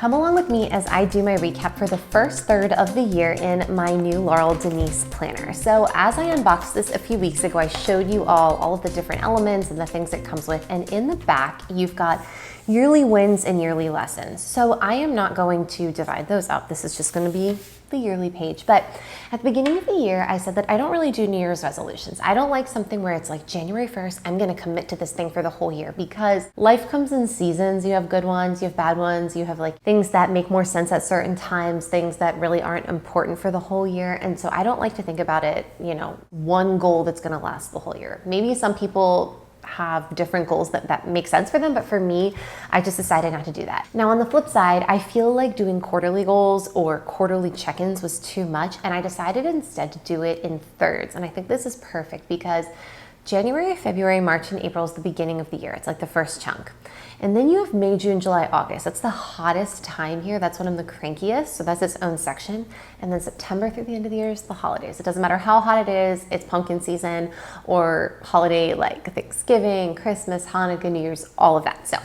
Come along with me as I do my recap for the first third of the year in my new Laurel Denise planner. So as I unboxed this a few weeks ago, I showed you all of the different elements and the things it comes with. And in the back, you've got yearly wins and yearly lessons. So I am not going to divide those up. This is just going to be the yearly page. But at the beginning of the year, I said that I don't really do New Year's resolutions. I don't like something where it's like January 1st, I'm going to commit to this thing for the whole year, because life comes in seasons. You have good ones, you have bad ones, you have like things that make more sense at certain times, things that really aren't important for the whole year. And so I don't like to think about it, one goal that's going to last the whole year. Maybe some people have different goals that make sense for them, but for me, I just decided not to do that. Now on the flip side, I feel like doing quarterly goals or quarterly check-ins was too much, and I decided instead to do it in thirds. And I think this is perfect because January, February, March, and April is the beginning of the year. It's like the first chunk. And then you have May, June, July, August. That's the hottest time here. That's when I'm the crankiest. So that's its own section. And then September through the end of the year is the holidays. It doesn't matter how hot it is. It's pumpkin season or holiday like Thanksgiving, Christmas, Hanukkah, New Year's, all of that. So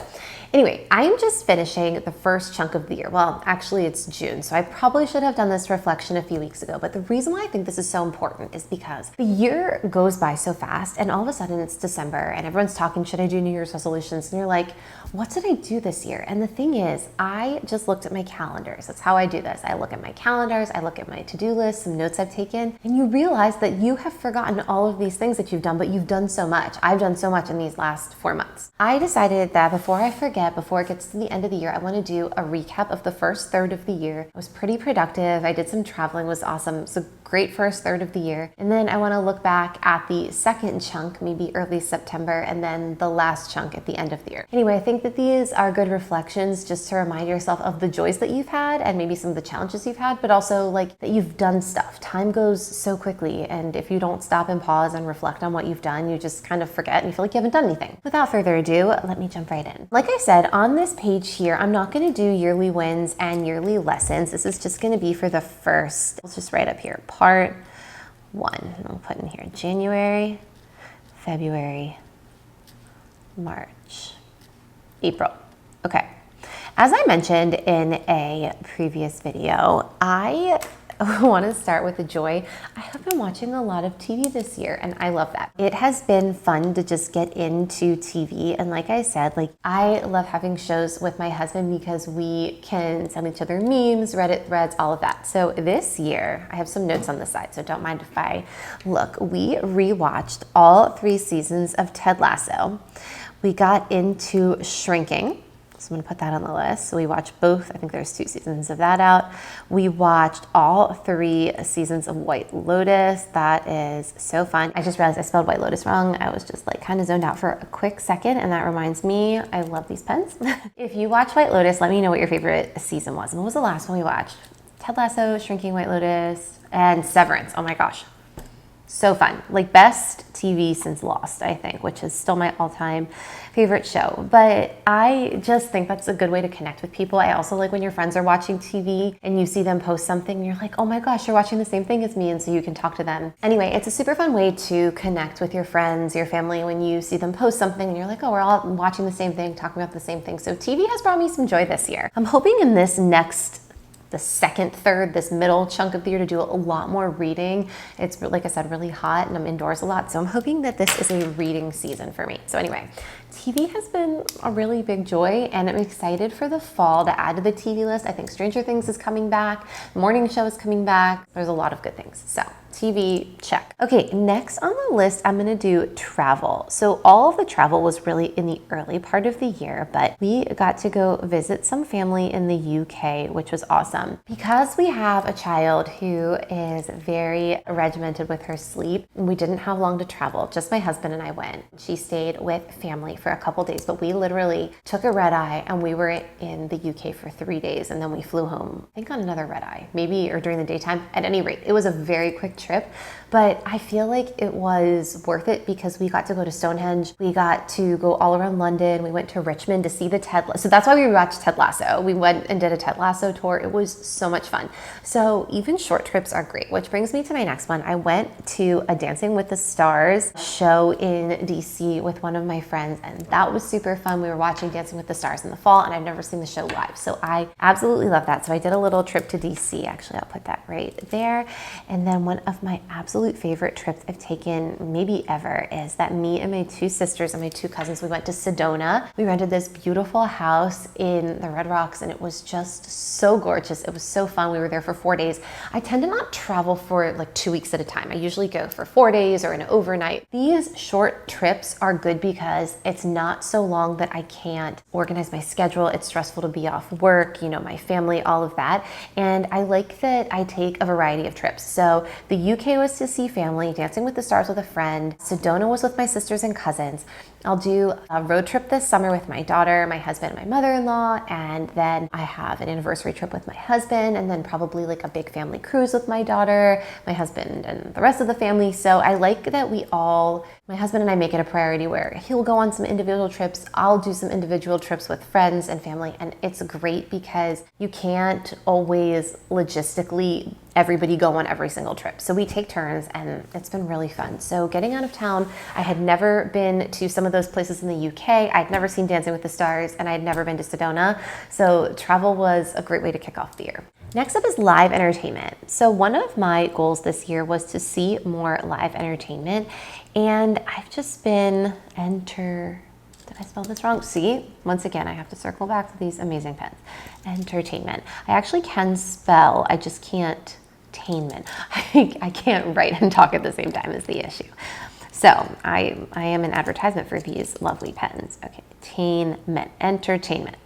anyway, I'm just finishing the first chunk of the year. Well, actually it's June, so I probably should have done this reflection a few weeks ago. But the reason why I think this is so important is because the year goes by so fast, and all of a sudden it's December and everyone's talking, should I do New Year's resolutions? And you're like, what did I do this year? And the thing is, I just looked at my calendars. That's how I do this. I look at my calendars, I look at my to-do list, some notes I've taken, and you realize that you have forgotten all of these things that you've done, but you've done so much. I've done so much in these last 4 months. I decided that before I forget, before it gets to the end of the year, I want to do a recap of the first third of the year. It was pretty productive. I did some traveling, it was awesome. It's a great first third of the year. And then I want to look back at the second chunk, maybe early September, and then the last chunk at the end of the year. Anyway, I think that these are good reflections just to remind yourself of the joys that you've had and maybe some of the challenges you've had, but also like that you've done stuff. Time goes so quickly, and if you don't stop and pause and reflect on what you've done, you just kind of forget and you feel like you haven't done anything. Without further ado, let me jump right in. Like I said, on this page here, I'm not going to do yearly wins and yearly lessons. This is just going to be for the first, let's just write up here, part 1. I'll put in here January, February, March, April. Okay. As I mentioned in a previous video, I want to start with the joy. I have been watching a lot of TV this year, and I love that. It has been fun to just get into TV, and like I said, like I love having shows with my husband because we can send each other memes, Reddit threads, all of that. So this year, I have some notes on the side, so don't mind if I look. We rewatched all 3 seasons of Ted Lasso. We got into Shrinking. So I'm gonna put that on the list. So we watched both, I think there's 2 seasons of that out. We watched all 3 seasons of White Lotus. That is so fun. I just realized I spelled White Lotus wrong. I was just like kind of zoned out for a quick second, and that reminds me, I love these pens. If you watch White Lotus, let me know what your favorite season was. And what was the last one we watched? Ted Lasso, Shrinking, White Lotus, and Severance. Oh my gosh. So fun. Like best TV since Lost, I think, which is still my all-time favorite show. But I just think that's a good way to connect with people. I also like when your friends are watching TV and you see them post something and you're like, oh my gosh, you're watching the same thing as me, and so you can talk to them. Anyway, it's a super fun way to connect with your friends, your family, when you see them post something and you're like, oh, we're all watching the same thing, talking about the same thing. So TV has brought me some joy this year. I'm hoping in this the second third, this middle chunk of the year, to do a lot more reading. It's, like I said, really hot and I'm indoors a lot. So I'm hoping that this is a reading season for me. So anyway, TV has been a really big joy, and I'm excited for the fall to add to the TV list. I think Stranger Things is coming back. Morning Show is coming back. There's a lot of good things. So TV, check. Okay, next on the list, I'm gonna do travel. So all of the travel was really in the early part of the year, but we got to go visit some family in the UK, which was awesome. Because we have a child who is very regimented with her sleep, we didn't have long to travel. Just my husband and I went. She stayed with family for a couple days, but we literally took a red eye and we were in the UK for 3 days, and then we flew home, I think on another red eye, maybe, or during the daytime. At any rate, it was a very quick trip, but I feel like it was worth it because we got to go to Stonehenge. We got to go all around London. We went to Richmond to see the so that's why we watched Ted Lasso. We went and did a Ted Lasso tour. It was so much fun. So even short trips are great, which brings me to my next one. I went to a Dancing with the Stars show in DC with one of my friends, and that was super fun. We were watching Dancing with the Stars in the fall, and I've never seen the show live, so I absolutely love that. So I did a little trip to DC. Actually, I'll put that right there. And then one of my absolute favorite trips I've taken maybe ever is that me and my two sisters and my two cousins, we went to Sedona. We rented this beautiful house in the Red Rocks, and it was just so gorgeous. It was so fun. We were there for 4 days. I tend to not travel for like 2 weeks at a time. I usually go for 4 days or an overnight. These short trips are good because it's not so long that I can't organize my schedule. It's stressful to be off work, you know, my family, all of that. And I like that I take a variety of trips. So the UK was to see family, Dancing with the Stars with a friend. Sedona was with my sisters and cousins. I'll do a road trip this summer with my daughter, my husband, and my mother-in-law, and then I have an anniversary trip with my husband, and then probably like a big family cruise with my daughter, my husband, and the rest of the family. So I like that my husband and I make it a priority where he'll go on some individual trips, I'll do some individual trips with friends and family, and it's great because you can't always logistically everybody go on every single trip. So we take turns, and it's been really fun. So getting out of town, I had never been to some of those places in the UK. I'd never seen Dancing with the Stars, and I had never been to Sedona. So travel was a great way to kick off the year. Next up is live entertainment. So one of my goals this year was to see more live entertainment, and I've just been did I spell this wrong? See, once again, I have to circle back to these amazing pens. Entertainment. I actually can spell, I just can't tainment. I can't write and talk at the same time is the issue. So I am an advertisement for these lovely pens. Okay, tainment, entertainment.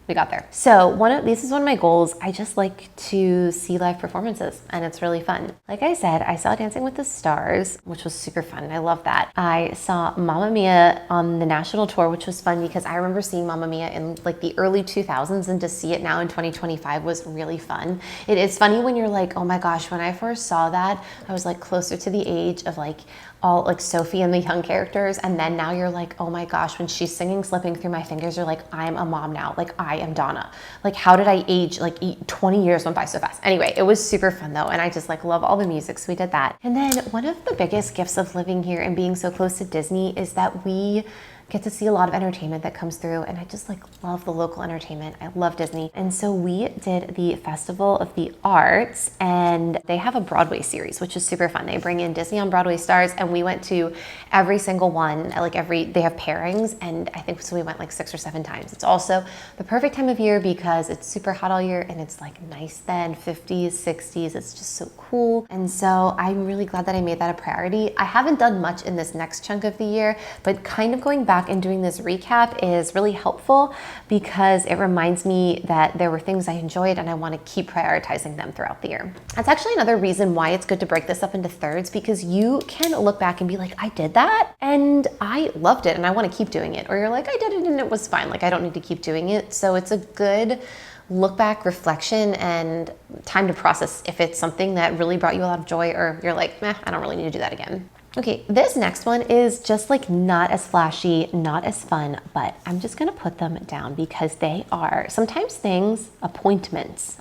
We got there. So this is one of my goals. I just like to see live performances, and it's really fun. Like I said, I saw Dancing with the Stars, which was super fun. I love that. I saw Mamma Mia on the national tour, which was fun because I remember seeing Mamma Mia in like the early 2000s, and to see it now in 2025 was really fun. It is funny when you're like, oh my gosh, when I first saw that, I was like closer to the age of like all like Sophie and the young characters, and then now you're like, oh my gosh, when she's singing Slipping Through My Fingers, you're like, I'm a mom now, like I am Donna. Like how did I age, like 20 years went by so fast. Anyway, it was super fun though, and I just like love all the music, so we did that. And then one of the biggest gifts of living here and being so close to Disney is that we get to see a lot of entertainment that comes through, and I just like love the local entertainment. I love Disney. And so we did the Festival of the Arts, and they have a Broadway series, which is super fun. They bring in Disney on Broadway stars, and we went to every single one, they have pairings, and I think so we went like 6 or 7 times. It's also the perfect time of year because it's super hot all year, and it's like nice then, 50s, 60s. It's just so cool. And so I'm really glad that I made that a priority. I haven't done much in this next chunk of the year, but kind of going back and doing this recap is really helpful because it reminds me that there were things I enjoyed and I want to keep prioritizing them throughout the year. That's actually another reason why it's good to break this up into thirds, because you can look back and be like, I did that and I loved it and I want to keep doing it. Or you're like, I did it and it was fine. Like I don't need to keep doing it. So it's a good look back, reflection, and time to process if it's something that really brought you a lot of joy or you're like, I don't really need to do that again. Okay, this next one is just like not as flashy, not as fun, but I'm just gonna put them down because they are sometimes things, appointments.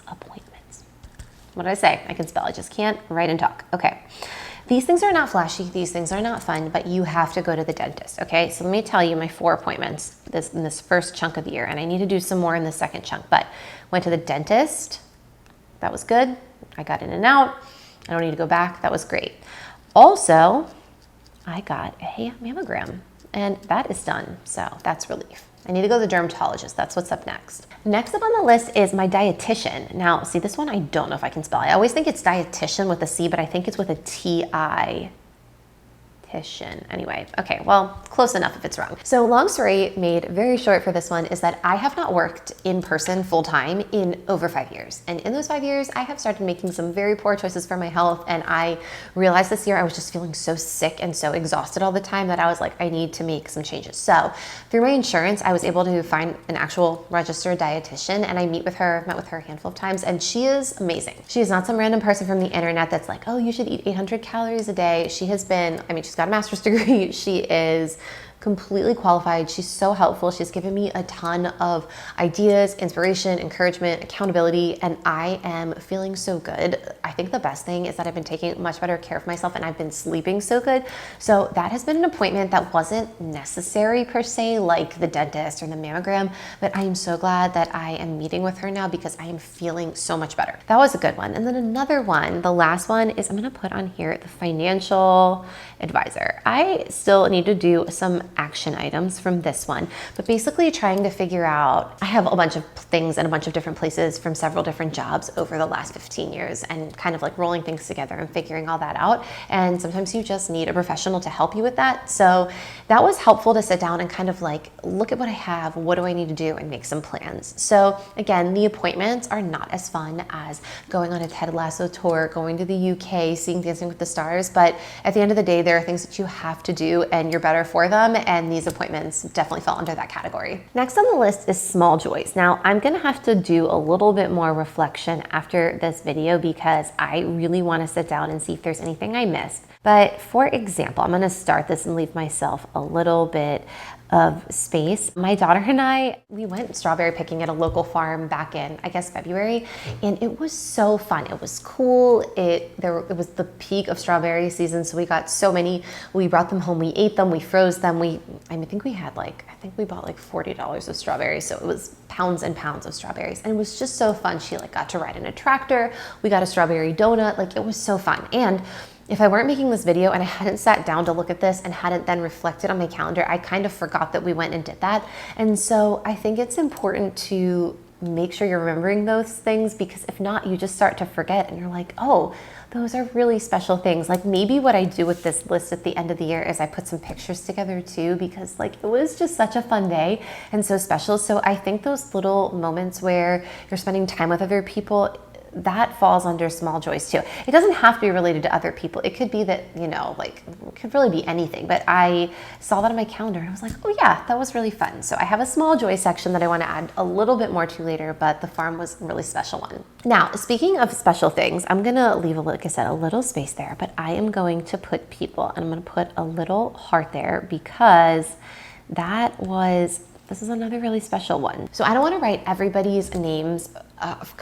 What did I say? I can spell, I just can't write and talk. Okay, these things are not flashy, these things are not fun, but you have to go to the dentist, okay? So let me tell you my 4 appointments in this first chunk of the year, and I need to do some more in the second chunk, but went to the dentist, that was good. I got in and out, I don't need to go back, that was great. Also, I got a mammogram, and that is done, so that's relief. I need to go to the dermatologist. That's what's up next. Next up on the list is my dietitian. Now, see, this one I don't know if I can spell. I always think it's dietitian with a C, but I think it's with a T-I. Anyway, okay, well, close enough if it's wrong. So long story made very short for this one is that I have not worked in person full time in over 5 years. And in those 5 years, I have started making some very poor choices for my health. And I realized this year I was just feeling so sick and so exhausted all the time that I was like, I need to make some changes. So through my insurance, I was able to find an actual registered dietitian, and I met with her a handful of times, and she is amazing. She is not some random person from the internet that's like, oh, you should eat 800 calories a day. She has been, she's got a master's degree. She is completely qualified. She's so helpful. She's given me a ton of ideas, inspiration, encouragement, accountability, and I am feeling so good. I think the best thing is that I've been taking much better care of myself and I've been sleeping so good. So that has been an appointment that wasn't necessary per se, like the dentist or the mammogram, but I am so glad that I am meeting with her now because I am feeling so much better. That was a good one. And then another one, the last one, is I'm gonna put on here the financial advisor. I still need to do some action items from this one, but basically trying to figure out, I have a bunch of things in a bunch of different places from several different jobs over the last 15 years and kind of like rolling things together and figuring all that out. And sometimes you just need a professional to help you with that. So that was helpful to sit down and kind of like look at what I have, what do I need to do, and make some plans. So again, the appointments are not as fun as going on a Ted Lasso tour, going to the UK, seeing Dancing with the Stars, but at the end of the day, there are things that you have to do and you're better for them, and these appointments definitely fall under that category. Next on the list is small joys. Now, I'm gonna have to do a little bit more reflection after this video because I really wanna sit down and see if there's anything I missed. But for example, I'm gonna start this and leave myself a little bit of space. My daughter and I, we went strawberry picking at a local farm back in, I guess, February, and it was so fun. It was cool. It was the peak of strawberry season, so we got so many. We brought them home, we ate them, we froze them. I think we bought like $40 of strawberries, so it was pounds and pounds of strawberries, and it was just so fun. She like got to ride in a tractor. We got a strawberry donut. Like, it was so fun. And if I weren't making this video and I hadn't sat down to look at this and hadn't then reflected on my calendar, I kind of forgot that we went and did that. And so I think it's important to make sure you're remembering those things, because if not, you just start to forget and you're like, oh, those are really special things. Like, maybe what I do with this list at the end of the year is I put some pictures together too, because like, it was just such a fun day and so special. So I think those little moments where you're spending time with other people, that falls under small joys too. It doesn't have to be related to other people. It could be that, like, it could really be anything, but I saw that on my calendar and I was like, oh yeah, that was really fun. So I have a small joy section that I want to add a little bit more to later, but the farm was a really special one. Now, speaking of special things, I'm gonna leave, like I said, a little space there, but I am going to put people, and I'm gonna put a little heart there because this is another really special one. So I don't want to write everybody's names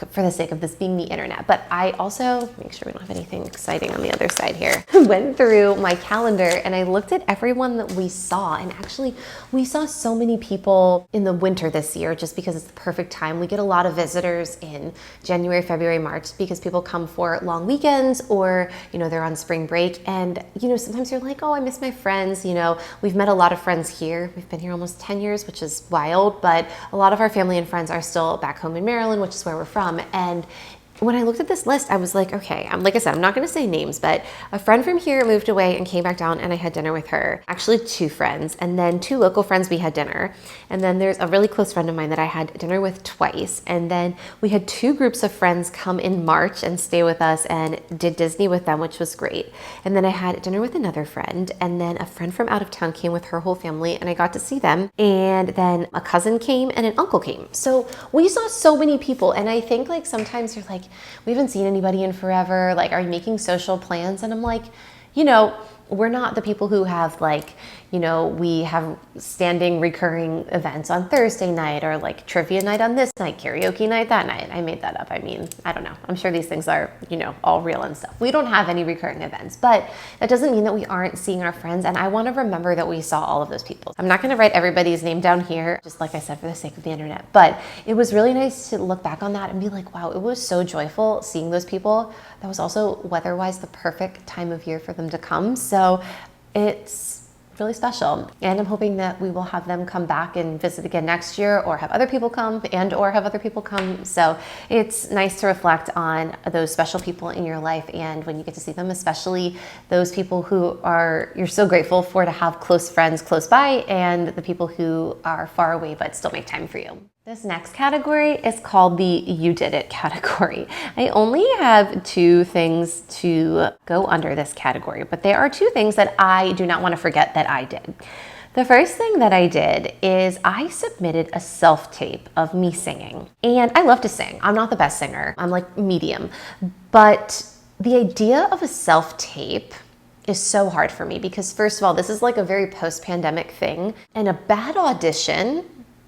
for the sake of this being the internet, but I also, make sure we don't have anything exciting on the other side here, went through my calendar and I looked at everyone that we saw, and actually we saw so many people in the winter this year just because it's the perfect time. We get a lot of visitors in January, February, March because people come for long weekends or, they're on spring break, and, sometimes you're like, oh, I miss my friends. We've met a lot of friends here. We've been here almost 10 years, which is wild, but a lot of our family and friends are still back home in Maryland, which is where we're from. And when I looked at this list, I was like, okay, like I said, I'm not going to say names, but a friend from here moved away and came back down and I had dinner with her. Actually, two friends, and then two local friends we had dinner. And then there's a really close friend of mine that I had dinner with twice. And then we had two groups of friends come in March and stay with us and did Disney with them, which was great. And then I had dinner with another friend, and then a friend from out of town came with her whole family and I got to see them. And then a cousin came and an uncle came. So we saw so many people. And I think like sometimes you're like, we haven't seen anybody in forever. Like, are you making social plans? And I'm like, we're not the people who have like, we have standing recurring events on Thursday night or like trivia night on this night, karaoke night that night. I made that up. I mean, I don't know. I'm sure these things are, all real and stuff. We don't have any recurring events, but that doesn't mean that we aren't seeing our friends. And I want to remember that we saw all of those people. I'm not going to write everybody's name down here, just like I said, for the sake of the internet, but it was really nice to look back on that and be like, wow, it was so joyful seeing those people. That was also weather-wise the perfect time of year for them to come. So it's really special. And I'm hoping that we will have them come back and visit again next year, or have other people come or have other people come. So it's nice to reflect on those special people in your life. And when you get to see them, especially those people who you're so grateful for to have close friends close by, and the people who are far away but still make time for you. This next category is called the You Did It category. I only have two things to go under this category, but there are two things that I do not want to forget that I did. The first thing that I did is I submitted a self-tape of me singing. And I love to sing. I'm not the best singer. I'm like medium. But the idea of a self-tape is so hard for me because first of all, this is like a very post-pandemic thing, and a bad audition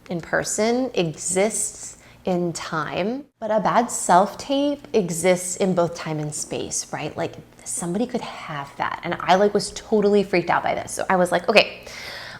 in person exists in time, but a bad self-tape exists in both time and space, right? Like somebody could have that. And I like was totally freaked out by this. So I was like, okay,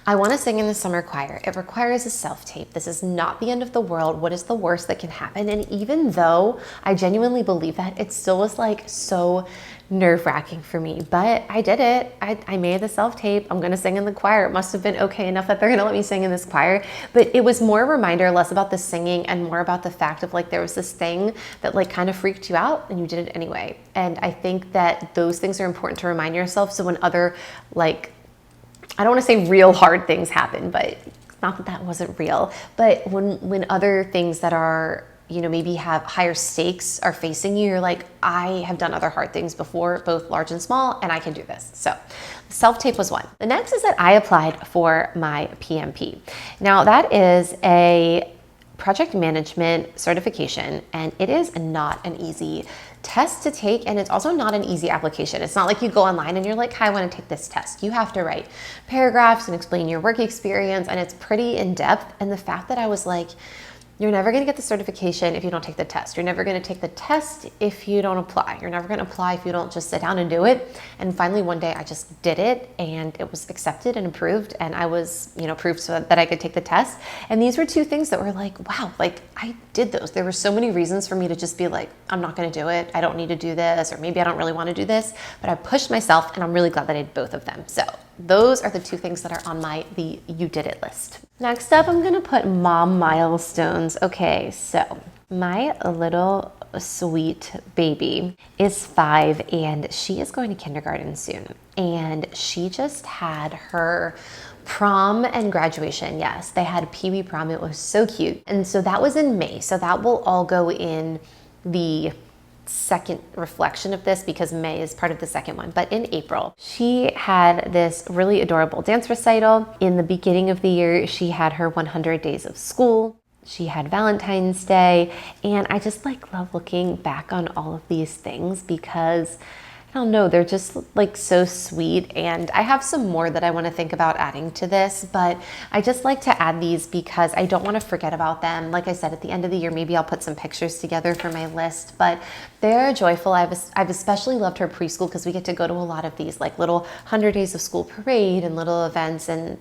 I want to sing in the summer choir. It requires a self-tape. This is not the end of the world. What is the worst that can happen? And even though I genuinely believe that, it still was like so nerve-wracking for me, but I did it. I made the self-tape. I'm going to sing in the choir. It must have been okay enough that they're going to let me sing in this choir. But it was more a reminder, less about the singing and more about the fact of like, there was this thing that like kind of freaked you out and you did it anyway. And I think that those things are important to remind yourself. So when other like, I don't want to say real hard things happen, but not that that wasn't real, but when other things that are, you know, maybe have higher stakes are facing you, you're like, I have done other hard things before, both large and small, and I can do this. So self-tape was one. The next is that I applied for my PMP. Now that is a project management certification, and it is not an easy test to take, and it's also not an easy application. It's not like you go online and you're like, hi, I want to take this test. You have to write paragraphs and explain your work experience, and it's pretty in-depth. And the fact that I was like, you're never going to get the certification if you don't take the test. You're never going to take the test if you don't apply. You're never going to apply if you don't just sit down and do it. And finally, one day I just did it and it was accepted and approved, and I was, you know, approved so that I could take the test. And these were two things that were like, wow, like I did those. There were so many reasons for me to just be like, I'm not going to do it. I don't need to do this, or maybe I don't really want to do this, but I pushed myself, and I'm really glad that I did both of them. So those are the two things that are on the you did it list. Next up, I'm gonna put mom milestones. Okay, so my little sweet baby is 5 and she is going to kindergarten soon. And she just had her prom and graduation. Yes, they had Pee-wee prom. It was so cute. And so that was in May. So that will all go in the second reflection of this because May is part of the second one. But in April, she had this really adorable dance recital. In the beginning of the year, she had her 100 days of school. She had Valentine's Day. And I just like love looking back on all of these things because I don't know, they're just like so sweet. And I have some more that I want to think about adding to this, but I just like to add these because I don't want to forget about them. Like I said, at the end of the year, maybe I'll put some pictures together for my list, but they're joyful. I've especially loved her preschool because we get to go to a lot of these like little 100 days of school parade and little events. And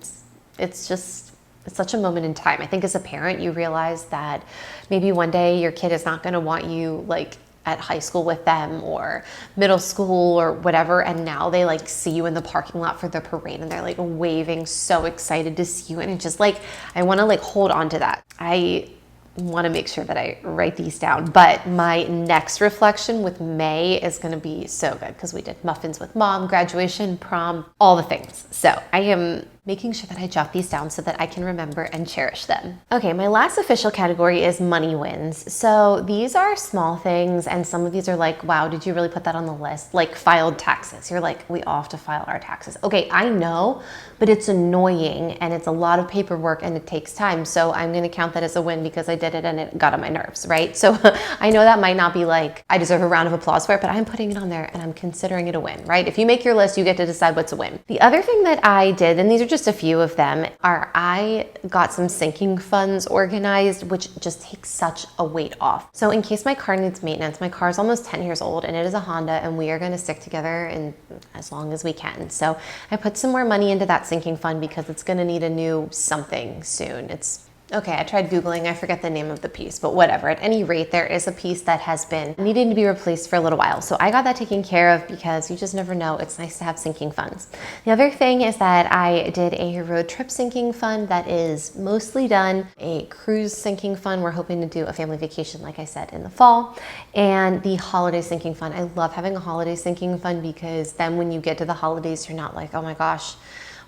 it's such a moment in time. I think as a parent, you realize that maybe one day your kid is not going to want you like at high school with them or middle school or whatever, and now they like see you in the parking lot for the parade and they're like waving, so excited to see you. And it's just like, I want to like hold on to that. I want to make sure that I write these down. But my next reflection with May is going to be so good because we did muffins with mom, graduation, prom, all the things. So I am making sure that I jot these down so that I can remember and cherish them. Okay, my last official category is money wins. So these are small things, and some of these are like, wow, did you really put that on the list? Like filed taxes. You're like, we all have to file our taxes. Okay, I know, but it's annoying and it's a lot of paperwork and it takes time. So I'm gonna count that as a win because I did it and it got on my nerves, right? So I know that might not be like, I deserve a round of applause for it, but I'm putting it on there and I'm considering it a win, right? If you make your list, you get to decide what's a win. The other thing that I did, and these are just a few of them, are I got some sinking funds organized, which just takes such a weight off. So in case my car needs maintenance, my car is almost 10 years old and it is a Honda, and we are going to stick together in as long as we can. So I put some more money into that sinking fund because it's going to need a new something soon. Okay, I tried Googling, I forget the name of the piece, but whatever. At any rate, there is a piece that has been needing to be replaced for a little while. So I got that taken care of because you just never know. It's nice to have sinking funds. The other thing is that I did a road trip sinking fund that is mostly done, a cruise sinking fund. We're hoping to do a family vacation, like I said, in the fall, and the holiday sinking fund. I love having a holiday sinking fund because then when you get to the holidays, you're not like, oh my gosh,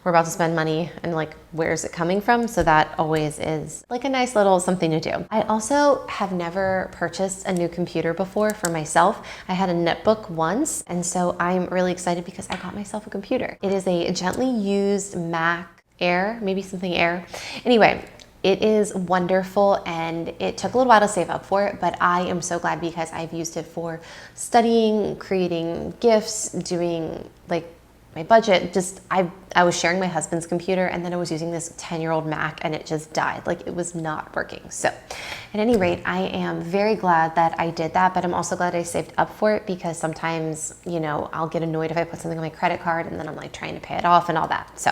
we're about to spend money and like, where's it coming from? So that always is like a nice little something to do. I also have never purchased a new computer before for myself. I had a netbook once, and so I'm really excited because I got myself a computer. It is a gently used Mac Air, maybe something Air. Anyway, it is wonderful and it took a little while to save up for it, but I am so glad because I've used it for studying, creating GIFs, doing like my budget. Just, I was sharing my husband's computer, and then I was using this 10-year-old Mac, and it just died. Like, it was not working. So at any rate, I am very glad that I did that, but I'm also glad I saved up for it, because sometimes, you know, I'll get annoyed if I put something on my credit card and then I'm like trying to pay it off and all that. So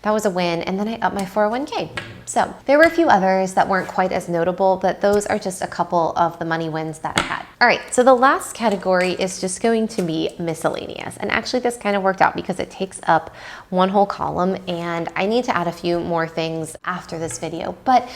that was a win. And then I upped my 401k. So there were a few others that weren't quite as notable, but those are just a couple of the money wins that I had. All right, so the last category is just going to be miscellaneous. And actually this kind of worked out because it takes up one whole column, and I need to add a few more things after this video. But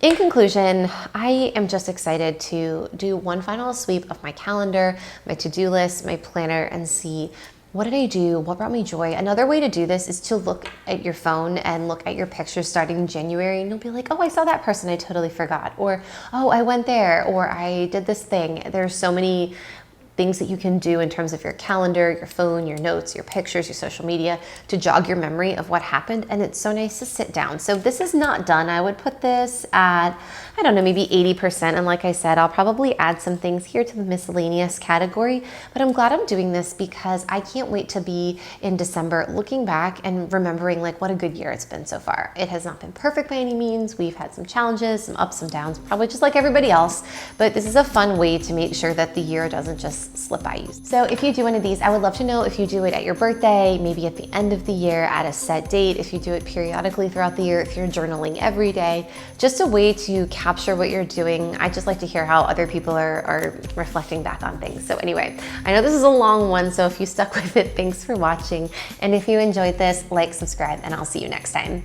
in conclusion, I am just excited to do one final sweep of my calendar, my to-do list, my planner, and see, what did I do? What brought me joy? Another way to do this is to look at your phone and look at your pictures starting in January, and you'll be like, oh, I saw that person, I totally forgot. Or, oh, I went there, or I did this thing. There's so many things that you can do in terms of your calendar, your phone, your notes, your pictures, your social media to jog your memory of what happened. And it's so nice to sit down. So this is not done. I would put this at, I don't know, maybe 80%. And like I said, I'll probably add some things here to the miscellaneous category, but I'm glad I'm doing this because I can't wait to be in December looking back and remembering like what a good year it's been so far. It has not been perfect by any means. We've had some challenges, some ups and downs, probably just like everybody else, but this is a fun way to make sure that the year doesn't just slip by you. So if you do one of these, I would love to know if you do it at your birthday, maybe at the end of the year, at a set date, if you do it periodically throughout the year, if you're journaling every day, just a way to capture what you're doing. I just like to hear how other people are reflecting back on things. So anyway, I know this is a long one, so if you stuck with it, thanks for watching. And if you enjoyed this, like, subscribe, and I'll see you next time.